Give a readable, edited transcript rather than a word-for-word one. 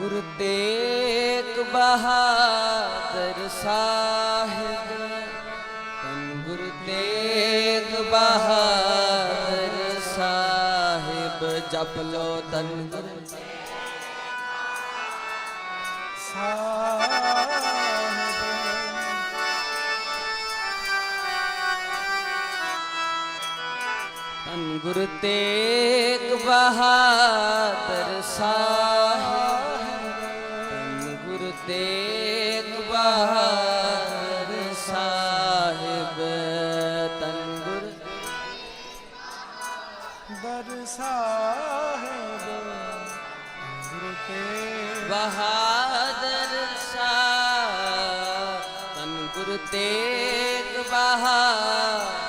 ਗੁਰੂ ਤੇਗ ਬਹਾਦਰ ਸਾਹਿਬ, ਧੰਨ ਗੁਰੂ ਤੇਗ ਬਹਾਦਰ ਸਾਹਿਬ। ਜਪ ਲੋ ਧੰਨ ਗੁਰੂ ਧੰਨ ਗੁਰੂ ਤੇਗ ਬਹਾਦਰ ਸਾਹਿਬ, ਧੰਨ ਗੁਰੂ ਤੇਗ ਬਹਾਦਰ ਸਾਹਿਬ, ਧੰਨ ਗੁਰੂ ਬਹਾਦਰ ਸਾਹਿਬ, ਗੁਰੂ ਤੇਗ ਬਹਾਦਰ ਸਾਹਿਬ, ਧੰਨ ਗੁਰੂ ਤੇਗ ਬਹਾਦਰ